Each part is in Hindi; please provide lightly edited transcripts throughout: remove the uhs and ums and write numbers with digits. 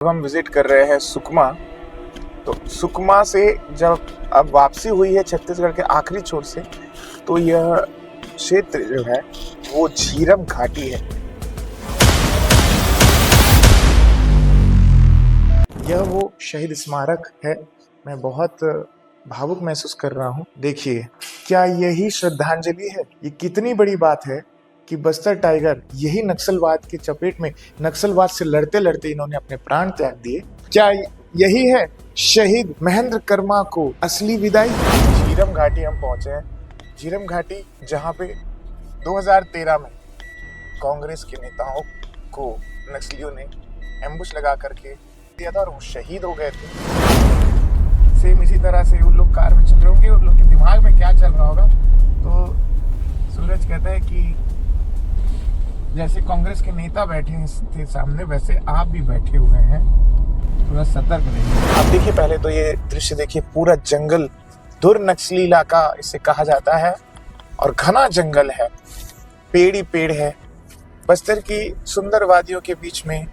जब हम विजिट कर रहे हैं सुकमा, तो सुकमा से जब अब वापसी हुई है छत्तीसगढ़ के आखिरी छोर से, तो यह क्षेत्र जो है वो झीरम घाटी है। यह वो शहीद स्मारक है। मैं बहुत भावुक महसूस कर रहा हूँ। देखिए, क्या यही श्रद्धांजलि है? ये कितनी बड़ी बात है कि बस्तर टाइगर यही नक्सलवाद के चपेट में, नक्सलवाद से लड़ते लड़ते इन्होंने अपने प्राण त्याग दिए। क्या यही है शहीद महेंद्र कर्मा को असली विदाई? झीरम घाटी हम पहुंचे हैं। झीरम घाटी जहां पे 2013 में कांग्रेस के नेताओं को नक्सलियों ने एम्बुश लगा करके दिया था और वो शहीद हो गए थे। सेम इसी तरह से उन लोग कार में चल रहे होंगे, उन लोग के दिमाग में क्या चल रहा होगा। तो सूरज कहता है कि जैसे कांग्रेस के नेता बैठे थे सामने, वैसे आप भी बैठे हुए हैं, थोड़ा सतर्क रहिए। आप देखिए, पहले तो ये दृश्य देखिए, पूरा जंगल, दुर नक्सली इलाका इसे कहा जाता है और घना जंगल है, पेड़ ही पेड़ है। बस्तर की सुंदर वादियों के बीच में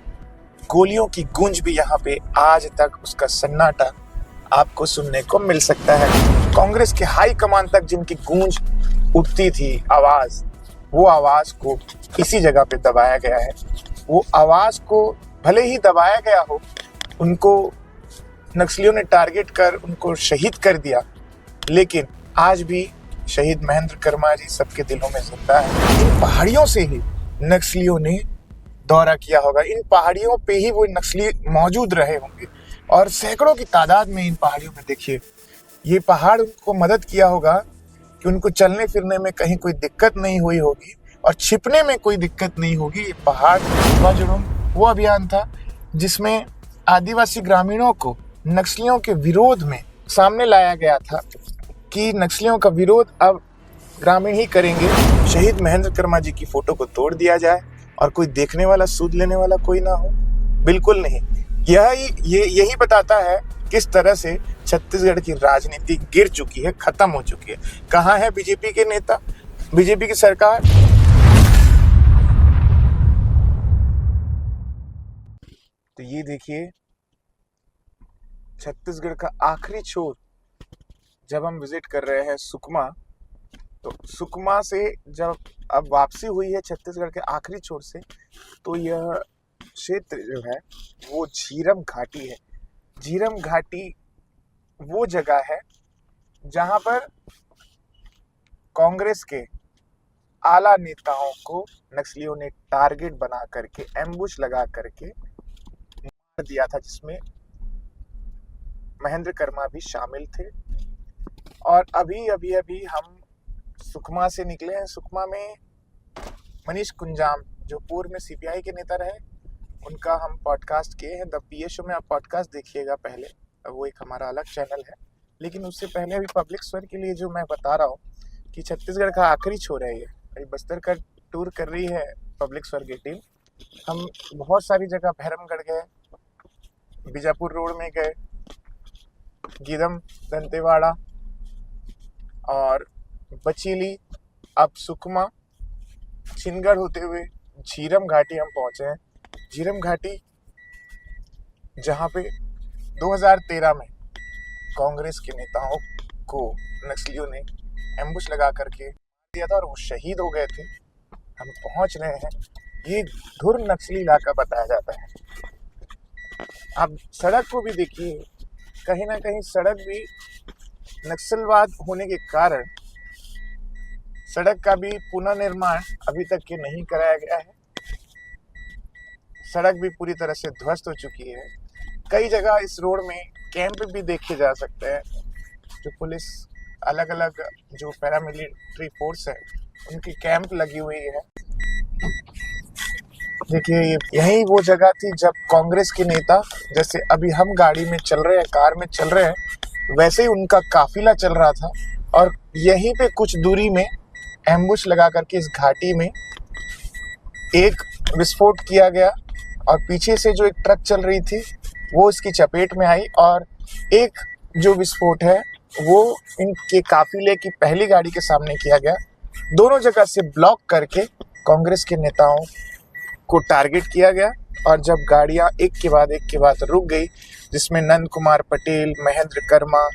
गोलियों की गूंज भी यहाँ पे आज तक उसका सन्नाटा आपको सुनने को मिल सकता है। कांग्रेस के हाई कमान तक जिनकी गूंज उठती थी आवाज, वो आवाज को इसी जगह पे दबाया गया है। वो आवाज को भले ही दबाया गया हो, उनको नक्सलियों ने टारगेट कर उनको शहीद कर दिया, लेकिन आज भी शहीद महेंद्र कर्मा जी सबके दिलों में जिंदा है। इन पहाड़ियों से ही नक्सलियों ने दौरा किया होगा, इन पहाड़ियों पे ही वो नक्सली मौजूद रहे होंगे और सैकड़ों की तादाद में इन पहाड़ियों में देखिए, ये पहाड़ उनको मदद किया होगा कि उनको चलने फिरने में कहीं कोई दिक्कत नहीं हुई होगी और छिपने में कोई दिक्कत नहीं होगी। ये पहाड़ सुबह जुड़ूम वो अभियान था जिसमें आदिवासी ग्रामीणों को नक्सलियों के विरोध में सामने लाया गया था कि नक्सलियों का विरोध अब ग्रामीण ही करेंगे। शहीद महेंद्र कर्मा जी की फोटो को तोड़ दिया जाए और कोई देखने वाला, सूद लेने वाला कोई ना हो, बिल्कुल नहीं। यही बताता है किस तरह से छत्तीसगढ़ की राजनीति गिर चुकी है, खत्म हो चुकी है। कहाँ है बीजेपी के नेता, बीजेपी की सरकार? तो ये देखिए, छत्तीसगढ़ का आखिरी छोर जब हम विजिट कर रहे हैं सुकमा, तो सुकमा से जब अब वापसी हुई है छत्तीसगढ़ के आखिरी छोर से, तो यह क्षेत्र जो है वो झीरम घाटी है। झीरम घाटी वो जगह है जहां पर कांग्रेस के आला नेताओं को नक्सलियों ने टारगेट बना करके, एम्बुश लगा करके मार दिया था, जिसमें महेंद्र कर्मा भी शामिल थे। और अभी हम सुकमा से निकले हैं। सुकमा में मनीष कुंजाम, जो पूर्व में सीपीआई के नेता रहे, उनका हम पॉडकास्ट किए हैं। द पीए शो में आप पॉडकास्ट देखिएगा पहले, वो एक हमारा अलग चैनल है। लेकिन उससे पहले अभी पब्लिक स्वर के लिए जो मैं बता रहा हूँ कि छत्तीसगढ़ का आखिरी छोर है, ये बस्तर का टूर कर रही है पब्लिक स्वर की टीम। हम बहुत सारी जगह भैरमगढ़ गए, बीजापुर रोड में गए, गीदम, दंतेवाड़ा और बचीली, अब सुकमा, छिनगढ़ होते हुए झीरम घाटी हम पहुंचे हैं। झीरम घाटी जहां पे 2013 में कांग्रेस के नेताओं को नक्सलियों ने एम्बुश लगा करके दिया था और वो शहीद हो गए थे। हम पहुंच रहे हैं। ये धुर नक्सली इलाका बताया जाता है। आप सड़क को भी देखिए, कहीं ना कहीं सड़क भी नक्सलवाद होने के कारण सड़क का भी पुनर्निर्माण अभी तक के नहीं कराया गया है। सड़क भी पूरी तरह से ध्वस्त हो चुकी है। कई जगह इस रोड में कैंप भी देखे जा सकते हैं, जो पुलिस, अलग अलग जो पैरामिलिट्री फोर्स है, उनकी कैंप लगी हुई है। देखिए, यही वो जगह थी जब कांग्रेस के नेता, जैसे अभी हम गाड़ी में चल रहे हैं, कार में चल रहे हैं, वैसे ही उनका काफिला चल रहा था और यहीं पे कुछ दूरी में एम्बुश लगा करके इस घाटी में एक विस्फोट किया गया और पीछे से जो एक ट्रक चल रही थी वो इसकी चपेट में आई और एक जो विस्फोट है वो इनके काफिले की पहली गाड़ी के सामने किया गया। दोनों जगह से ब्लॉक करके कांग्रेस के नेताओं को टारगेट किया गया और जब गाड़ियां एक के बाद रुक गई, जिसमें नंद कुमार पटेल, महेंद्र कर्मा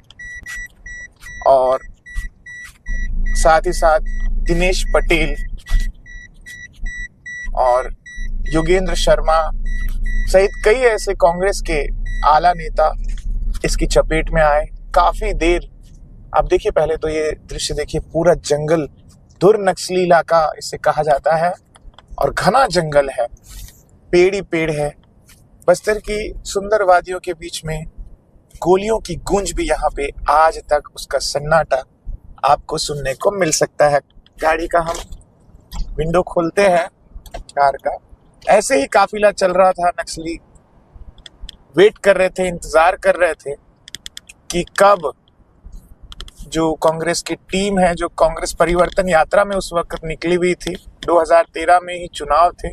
और साथ ही साथ दिनेश पटेल और योगेंद्र शर्मा सहित कई ऐसे कांग्रेस के आला नेता इसकी चपेट में आए। काफी देर आप देखिए, पहले तो ये दृश्य देखिए, पूरा जंगल, धुर नक्सली इलाका इसे कहा जाता है और घना जंगल है, पेड़ ही पेड़ है। बस्तर की सुंदर वादियों के बीच में गोलियों की गूंज भी यहाँ पे आज तक उसका सन्नाटा आपको सुनने को मिल सकता है। गाड़ी का हम विंडो खोलते हैं कार का, ऐसे ही काफिला चल रहा था। नक्सली वेट कर रहे थे, इंतजार कर रहे थे कि कब जो कांग्रेस की टीम है, जो कांग्रेस परिवर्तन यात्रा में उस वक्त निकली हुई थी, 2013 में ही चुनाव थे,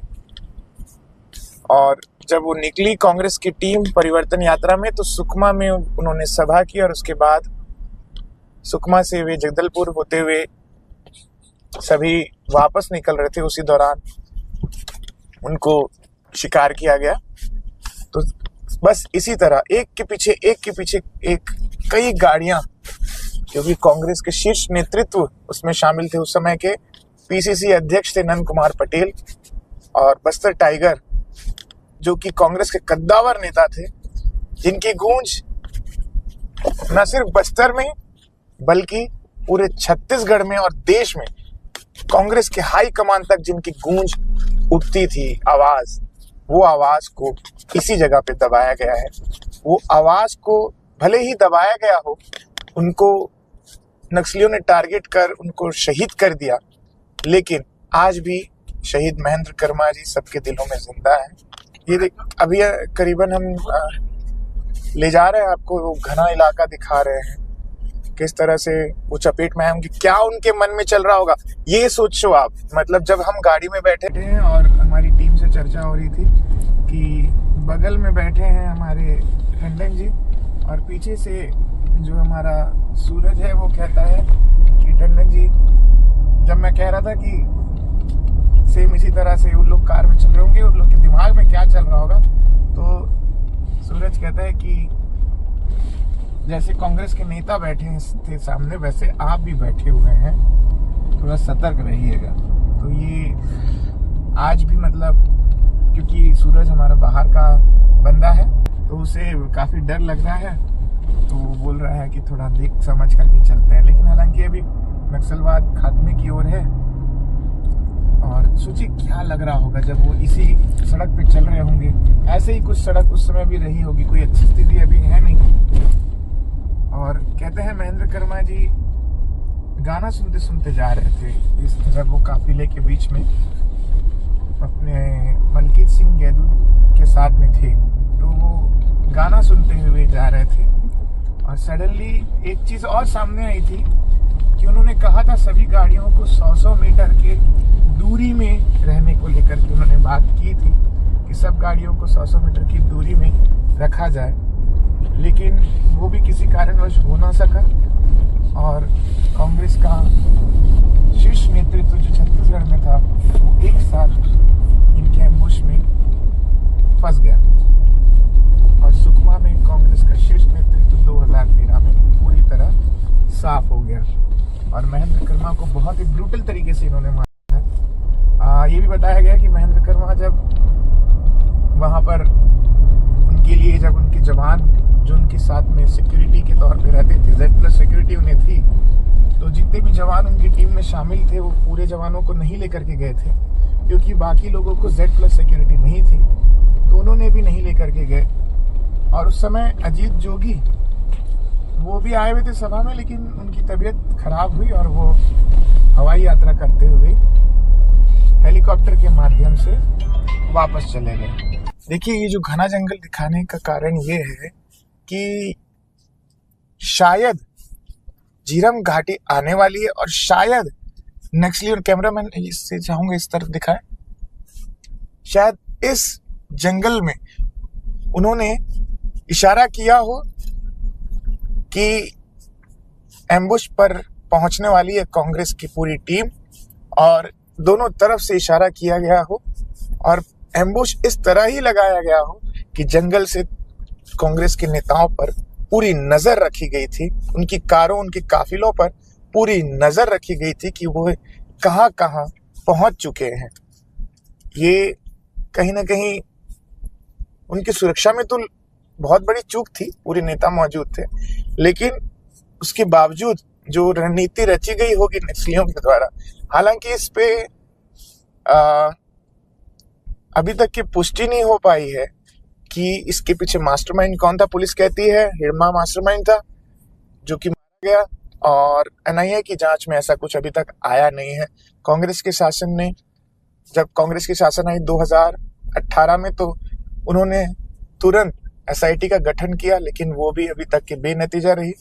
और जब वो निकली कांग्रेस की टीम परिवर्तन यात्रा में, तो सुकमा में उन्होंने सभा की और उसके बाद सुकमा से वे जगदलपुर होते हुए सभी वापस निकल रहे थे। उसी दौरान उनको शिकार किया गया। तो बस इसी तरह एक के पीछे एक कई गाड़ियां, क्योंकि कांग्रेस के शीर्ष नेतृत्व उसमें शामिल थे। उस समय के पीसीसी अध्यक्ष थे नंद कुमार पटेल, और बस्तर टाइगर जो कि कांग्रेस के कद्दावर नेता थे, जिनकी गूंज न सिर्फ बस्तर में बल्कि पूरे छत्तीसगढ़ में और देश में कांग्रेस के हाई कमान तक जिनकी गूंज उठती थी, आवाज, वो आवाज को इसी जगह पे दबाया गया है। वो आवाज को भले ही दबाया गया हो, उनको नक्सलियों ने टारगेट कर उनको शहीद कर दिया, लेकिन आज भी शहीद महेंद्र कर्मा जी सबके दिलों में जिंदा है। ये देख, अभी करीबन हम ले जा रहे हैं, आपको वो घना इलाका दिखा रहे हैं, किस तरह से वो चपेट में आएंगे। क्या उनके मन में चल रहा होगा ये सोचो आप। मतलब जब हम गाड़ी में बैठे थे और हमारी टीम से चर्चा हो रही थी कि बगल में बैठे हैं हमारे टंडन जी, और पीछे से जो हमारा सूरज है वो कहता है कि टंडन जी, जब मैं कह रहा था कि सेम इसी तरह से उन लोग कार में चल रहे होंगे, उन लोग के दिमाग में क्या चल रहा होगा, तो सूरज कहता है कि जैसे कांग्रेस के नेता बैठे थे सामने, वैसे आप भी बैठे हुए हैं, थोड़ा सतर्क रहिएगा। तो ये आज भी, मतलब क्योंकि सूरज हमारा बाहर का बंदा है तो उसे काफी डर लग रहा है, तो वो बोल रहा है कि थोड़ा देख समझ करके चलते हैं। लेकिन हालांकि अभी नक्सलवाद खात्मे की ओर है, और सोचिए क्या लग रहा होगा जब वो इसी सड़क पे चल रहे होंगे। ऐसे ही कुछ सड़क उस समय भी रही होगी, कोई अच्छी स्थिति अभी है नहीं। और कहते हैं महेंद्र कर्मा जी गाना सुनते सुनते जा रहे थे। इस तरह वो काफिले के बीच में अपने मलकीत सिंह गैदू के साथ में थे, तो वो गाना सुनते हुए जा रहे थे, और सडनली एक चीज और सामने आई थी कि उन्होंने कहा था सभी गाड़ियों को 100-100 मीटर के दूरी में रहने को लेकर के उन्होंने बात की थी कि सब गाड़ियों को 100-100 मीटर की दूरी में रखा जाए, लेकिन वो भी किसी कारणवश हो ना सका, और कांग्रेस का शीर्ष नेतृत्व जो छत्तीसगढ़ में था वो एक साथ इनके एम्बुश में फंस गया, और सुकमा में कांग्रेस का शीर्ष नेतृत्व 2013 में पूरी तरह साफ हो गया, और महेंद्र कर्मा को बहुत ही ब्रूटल तरीके से इन्होंने मारा था। ये भी बताया गया कि महेंद्र कर्मा जब वहां पर उनके लिए, जब उनके जवान जो उनके साथ में सिक्योरिटी के तौर पे रहते थे, Z+ सिक्योरिटी उन्हें थी, तो जितने भी जवान उनकी टीम में शामिल थे वो पूरे जवानों को नहीं लेकर के गए थे, क्योंकि बाकी लोगों को Z+ सिक्योरिटी नहीं थी, तो उन्होंने भी नहीं लेकर के गए। और उस समय अजीत जोगी वो भी आए हुए थे सभा में, लेकिन उनकी तबीयत खराब हुई और वो हवाई यात्रा करते हुए हेलीकॉप्टर के माध्यम से वापस चले गए। देखिए, ये जो घना जंगल दिखाने का कारण ये है कि शायद झीरम घाटी आने वाली है, और शायद नक्सली, और कैमरामैन इससे चाहूंगा इस तरफ दिखाए, शायद इस जंगल में उन्होंने इशारा किया हो कि एम्बुश पर पहुंचने वाली है कांग्रेस की पूरी टीम, और दोनों तरफ से इशारा किया गया हो, और एम्बुश इस तरह ही लगाया गया हो कि जंगल से कांग्रेस के नेताओं पर पूरी नजर रखी गई थी, उनकी कारों, उनके काफिलों पर पूरी नजर रखी गई थी कि वो कहां कहां पहुंच चुके हैं। ये कहीं ना कहीं उनकी सुरक्षा में तो बहुत बड़ी चूक थी, पूरे नेता मौजूद थे, लेकिन उसके बावजूद जो रणनीति रची गई होगी नक्सलियों के द्वारा, हालांकि इस पे अभी तक की पुष्टि नहीं हो पाई है कि इसके पीछे मास्टरमाइंड कौन था। पुलिस कहती है हिडमा मास्टरमाइंड था जो कि मारा गया, और एनआईए की जांच में ऐसा कुछ अभी तक आया नहीं है। कांग्रेस के शासन ने, जब कांग्रेस की शासन आई 2018 में, तो उन्होंने तुरंत एसआईटी का गठन किया, लेकिन वो भी अभी तक के बेनतीजा रही।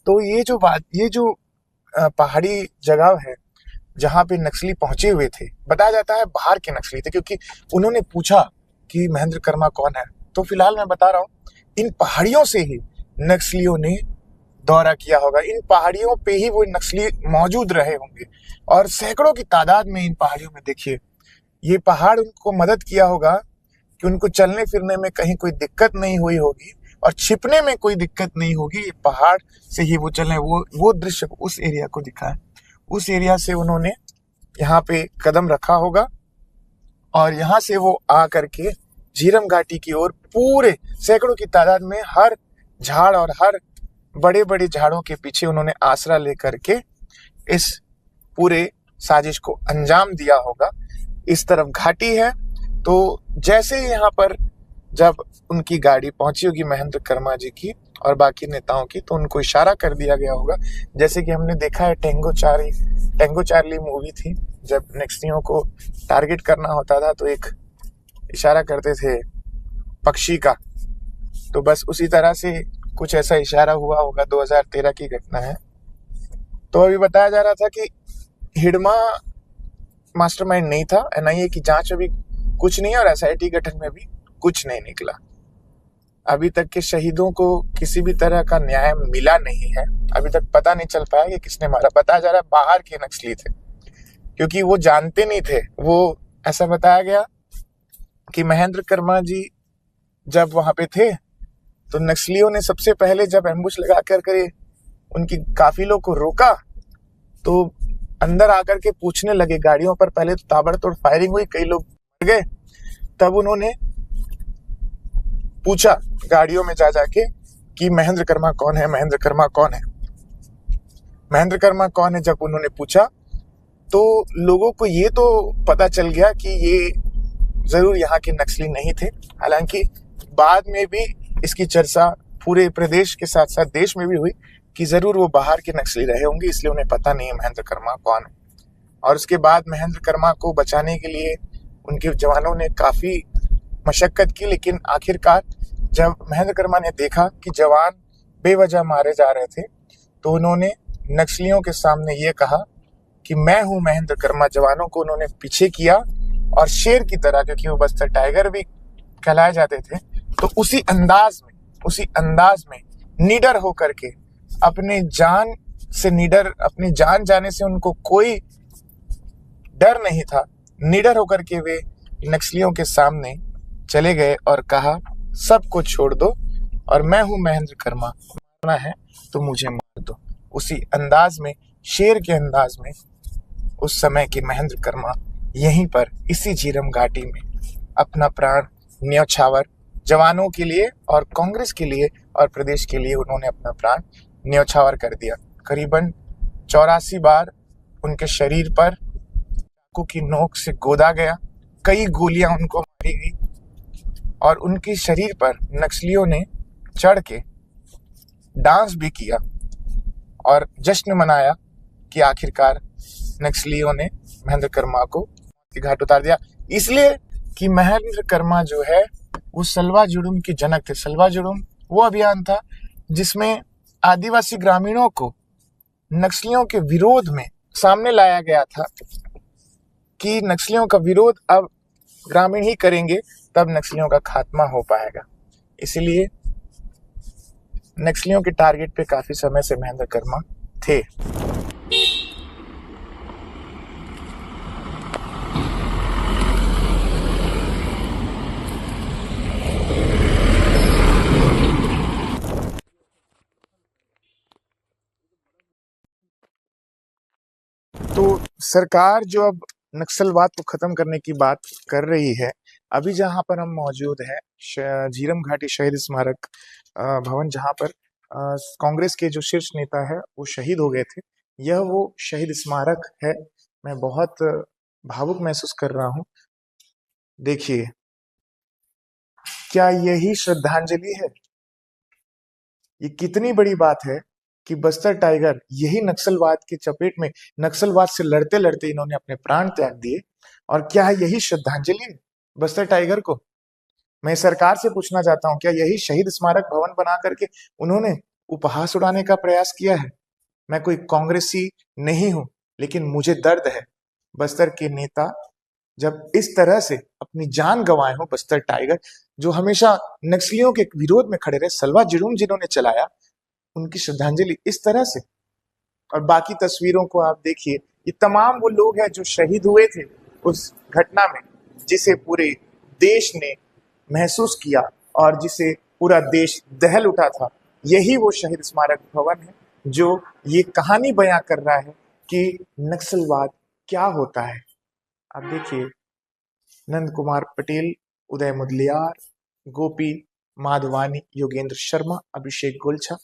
तो ये जो पहाड़ी जगह है जहाँ पे नक्सली पहुंचे हुए थे, बताया जाता है बाहर के नक्सली थे, क्योंकि उन्होंने पूछा कि महेंद्र कर्मा कौन है। तो फिलहाल मैं बता रहा हूँ, इन पहाड़ियों से ही नक्सलियों ने दौरा किया होगा, इन पहाड़ियों पे ही वो नक्सली मौजूद रहे होंगे, और सैकड़ों की तादाद में इन पहाड़ियों में देखिए, ये पहाड़ उनको मदद किया होगा कि उनको चलने फिरने में कहीं कोई दिक्कत नहीं हुई होगी और छिपने में कोई दिक्कत नहीं होगी। ये पहाड़ से ही वो चले, वो दृश्य उस एरिया को दिखा है, उस एरिया से उन्होंने यहाँ पे कदम रखा होगा, और यहाँ से वो आ करके झीरम घाटी की ओर पूरे सैकड़ों की तादाद में हर झाड़ और हर बड़े बड़े झाड़ों के पीछे उन्होंने आसरा लेकर के इस पूरे साजिश को अंजाम दिया होगा। इस तरफ घाटी है, तो जैसे ही यहाँ पर जब उनकी गाड़ी पहुंची होगी महेंद्र कर्मा जी की और बाकी नेताओं की, तो उनको इशारा कर दिया गया होगा, जैसे कि हमने देखा है टेंगो चार्ली मूवी थी, जब नक्सलियों को टारगेट करना होता था तो एक इशारा करते थे पक्षी का। तो बस उसी तरह से कुछ ऐसा इशारा हुआ होगा, 2013 की घटना है। तो अभी बताया जा रहा था कि हिडमा मास्टरमाइंड नहीं था, एनआईए की जांच अभी कुछ नहीं है, और एसआईटी गठन में भी कुछ नहीं निकला। अभी तक के शहीदों को किसी भी तरह का न्याय मिला नहीं है, अभी तक पता नहीं चल पाया कि किसने मारा। बताया जा रहा है बाहर के नक्सली थे, क्योंकि वो जानते नहीं थे। वो ऐसा बताया गया कि महेंद्र कर्मा जी जब वहां पे थे तो नक्सलियों ने सबसे पहले जब एम्बुश लगा करके उनकी काफिलों को रोका, तो अंदर आकर के पूछने लगे गाड़ियों पर, पहले तो ताबड़तोड़ फायरिंग हुई, कई लोग मर गए। तब उन्होंने पूछा गाड़ियों में जा जाके कि महेंद्र कर्मा कौन है, महेंद्र कर्मा कौन है, महेंद्र कर्मा कौन है। जब उन्होंने पूछा तो लोगों को ये तो पता चल गया कि ये जरूर यहाँ के नक्सली नहीं थे। हालांकि बाद में भी इसकी चर्चा पूरे प्रदेश के साथ साथ देश में भी हुई कि जरूर वो बाहर के नक्सली रहे होंगे, इसलिए उन्हें पता नहीं है महेंद्र कर्मा कौन है। और उसके बाद महेंद्र कर्मा को बचाने के लिए उनके जवानों ने काफी मशक्कत की, लेकिन आखिरकार जब महेंद्र कर्मा ने देखा कि जवान बेवजह मारे जा रहे थे, तो उन्होंने नक्सलियों के सामने ये कहा कि मैं हूं महेंद्र कर्मा। जवानों को उन्होंने पीछे किया और शेर की तरह, क्योंकि वो बस्तर टाइगर भी कहलाए जाते थे, तो उसी अंदाज में निडर होकर के, अपने जान से निडर, अपनी जान जाने से उनको कोई डर नहीं था, निडर होकर के वे नक्सलियों के सामने चले गए और कहा सबको छोड़ दो और मैं हूं महेंद्र कर्मा, मारना है तो मुझे मार दो। उसी अंदाज में, शेर के अंदाज में उस समय के महेंद्र कर्मा यहीं पर इसी झीरम घाटी में अपना प्राण न्यौछावर जवानों के लिए और कांग्रेस के लिए और प्रदेश के लिए उन्होंने अपना प्राण न्यौछावर कर दिया। करीबन 84 बार उनके शरीर पर चाकू की नोक से गोदा गया, कई गोलियां उनको मारी गई और उनके शरीर पर नक्सलियों ने चढ़ के डांस भी किया और जश्न मनाया कि आखिरकार नक्सलियों ने महेंद्र कर्मा को घाट उतार दिया। इसलिए कि महेंद्र कर्मा जो है वो सलवा जुड़ुम के जनक थे। सलवा जुड़ुम वो अभियान था जिसमें आदिवासी ग्रामीणों को नक्सलियों के विरोध में सामने लाया गया था कि नक्सलियों का विरोध अब ग्रामीण ही करेंगे, तब नक्सलियों का खात्मा हो पाएगा। इसलिए नक्सलियों के टारगेट पे काफी समय से महेंद्र कर्मा थे। सरकार जो अब नक्सलवाद को खत्म करने की बात कर रही है, अभी जहां पर हम मौजूद हैं झीरम घाटी शहीद स्मारक भवन, जहां पर कांग्रेस के जो शीर्ष नेता है वो शहीद हो गए थे, यह वो शहीद स्मारक है। मैं बहुत भावुक महसूस कर रहा हूँ। देखिए, क्या यही श्रद्धांजलि है? ये कितनी बड़ी बात है कि बस्तर टाइगर यही नक्सलवाद की चपेट में, नक्सलवाद से लड़ते लड़ते इन्होंने अपने प्राण त्याग दिए। और क्या यही श्रद्धांजलि है बस्तर टाइगर को? मैं सरकार से पूछना चाहता हूं, क्या यही शहीद स्मारक भवन बना करके उन्होंने उपहास उड़ाने का प्रयास किया है? मैं कोई कांग्रेसी नहीं हूं, लेकिन मुझे दर्द है बस्तर के नेता जब इस तरह से अपनी जान गंवाए हो। बस्तर टाइगर जो हमेशा नक्सलियों के विरोध में खड़े रहे, सलवा जुलूम जिन्होंने चलाया, उनकी श्रद्धांजलि इस तरह से। और बाकी तस्वीरों को आप देखिए, ये तमाम वो लोग हैं जो शहीद हुए थे उस घटना में, जिसे पूरे देश ने महसूस किया और जिसे पूरा देश दहल उठा था। यही वो शहीद स्मारक भवन है जो ये कहानी बयां कर रहा है कि नक्सलवाद क्या होता है। आप देखिए, नंद कुमार पटेल, उदय मुदलियार, गोपी माधवानी, योगेंद्र शर्मा, अभिषेक गोलछा,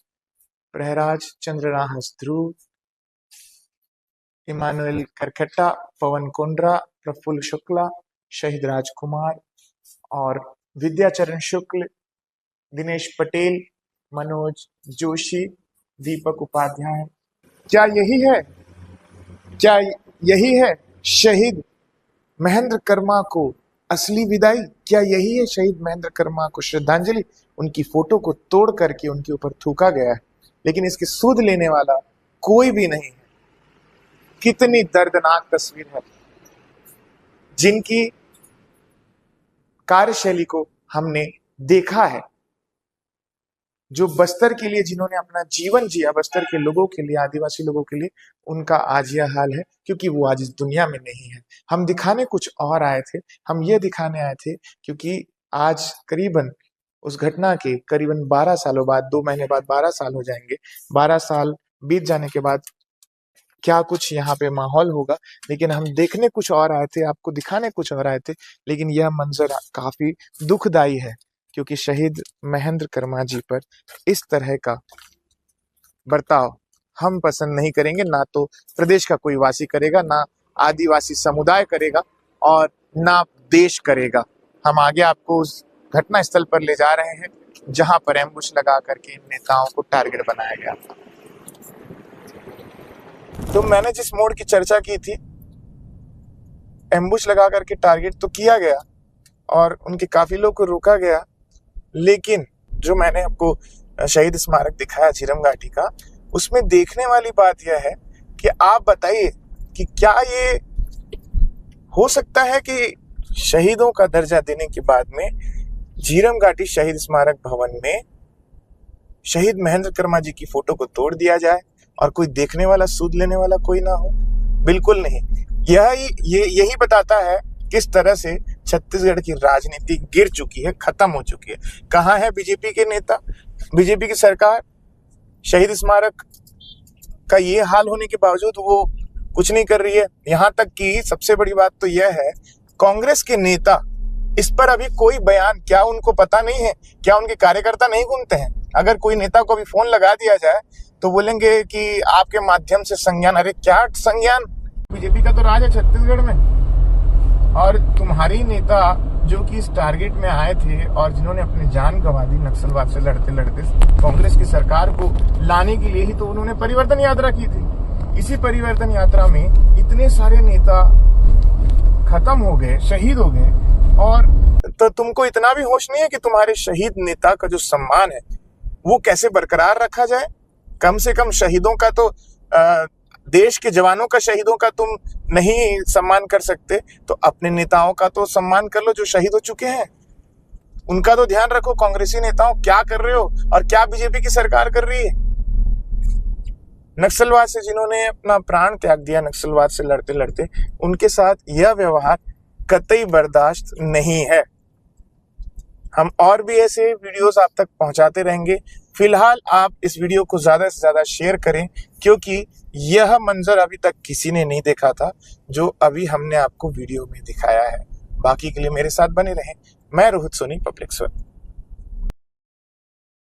प्रहराज चंद्रनाहस ध्रुव, इमानुएल करखट्टा, पवन कुंड्रा, प्रफुल्ल शुक्ला, शहीद राजकुमार और विद्याचरण शुक्ल, दिनेश पटेल, मनोज जोशी, दीपक उपाध्याय। क्या यही है, क्या यही है शहीद महेंद्र कर्मा को असली विदाई? क्या यही है शहीद महेंद्र कर्मा को श्रद्धांजलि? उनकी फोटो को तोड़ करके उनके ऊपर थूका गया है, लेकिन इसकी सुध लेने वाला कोई भी नहीं है। कितनी दर्दनाक तस्वीर है, जिनकी कार्यशैली को हमने देखा है, जो बस्तर के लिए जिन्होंने अपना जीवन जिया, बस्तर के लोगों के लिए, आदिवासी लोगों के लिए, उनका आज यह हाल है, क्योंकि वो आज इस दुनिया में नहीं है। हम दिखाने कुछ और आए थे, हम ये दिखाने आए थे क्योंकि आज करीबन उस घटना के करीबन 12 सालों बाद, 2 महीने बाद 12 साल हो जाएंगे। 12 साल बीत जाने के बाद क्या कुछ यहाँ पे माहौल होगा, लेकिन हम देखने कुछ और आए थे, आपको दिखाने कुछ और आए थे। लेकिन यह मंजर काफी दुखदाई है, क्योंकि शहीद महेंद्र कर्मा जी पर इस तरह का बर्ताव हम पसंद नहीं करेंगे। ना तो प्रदेश का कोई वासी करेगा, ना आदिवासी समुदाय करेगा, और ना देश करेगा। हम आगे आपको उस घटना स्थल पर ले जा रहे हैं जहां पर एम्बुश लगा करके इन नेताओं को टारगेट बनाया गया था। तो मैंने जिस मोड़ की चर्चा की थी, एम्बुश लगा करके टारगेट तो किया गया और उनके काफिलों को रोका गया, लेकिन जो मैंने आपको शहीद स्मारक दिखाया झीरम घाटी का, उसमें देखने वाली बात यह है कि आप बताइए कि क्या ये हो सकता है कि शहीदों का दर्जा देने के बाद में झीरम घाटी शहीद स्मारक भवन में शहीद महेंद्र कर्मा जी की फोटो को तोड़ दिया जाए और कोई देखने वाला, सूद लेने वाला कोई ना हो? बिल्कुल नहीं। यही बताता है किस तरह से छत्तीसगढ़ की राजनीति गिर चुकी है, खत्म हो चुकी है। कहाँ है बीजेपी के नेता, बीजेपी की सरकार? शहीद स्मारक का ये हाल होने के बावजूद वो कुछ नहीं कर रही है। यहाँ तक कि सबसे बड़ी बात तो यह है, कांग्रेस के नेता इस पर अभी कोई बयान, क्या उनको पता नहीं है? क्या उनके कार्यकर्ता नहीं घूमते हैं? अगर कोई नेता को अभी फोन लगा दिया जाए तो बोलेंगे कि आपके माध्यम से संज्ञान। अरे क्या संज्ञान? बीजेपी का तो राज है छत्तीसगढ़ में, और तुम्हारी नेता जो कि इस टारगेट में आए थे और जिन्होंने अपनी जान गंवा दी नक्सलवाद से लड़ते लड़ते, कांग्रेस की सरकार को लाने के लिए ही तो उन्होंने परिवर्तन यात्रा की थी। इसी परिवर्तन यात्रा में इतने सारे नेता खत्म हो गए, शहीद हो गए, और तो तुमको इतना भी होश नहीं है कि तुम्हारे शहीद नेता का जो सम्मान है वो कैसे बरकरार रखा जाए? कम से कम शहीदों का तो, देश के जवानों का, शहीदों का तुम नहीं सम्मान कर सकते, तो अपने नेताओं का तो सम्मान कर लो जो शहीद हो चुके हैं। उनका तो ध्यान रखो। कांग्रेसी नेताओं, क्या कर रहे हो और क्या बीजेपी की सरकार कर रही है? नक्सलवाद से जिन्होंने अपना प्राण त्याग दिया, नक्सलवाद से लड़ते लड़ते, उनके साथ यह व्यवहार कतई बर्दाश्त नहीं है। हम और भी ऐसे वीडियोस आप तक पहुंचाते रहेंगे। फिलहाल आप इस वीडियो को ज़्यादा से ज़्यादा शेयर करें, क्योंकि यह मंजर अभी तक किसी ने नहीं देखा था जो अभी हमने आपको वीडियो में दिखाया है। बाकी के लिए मेरे साथ बने रहें। मैं रोहित सोनी, पब्लिक स्वर।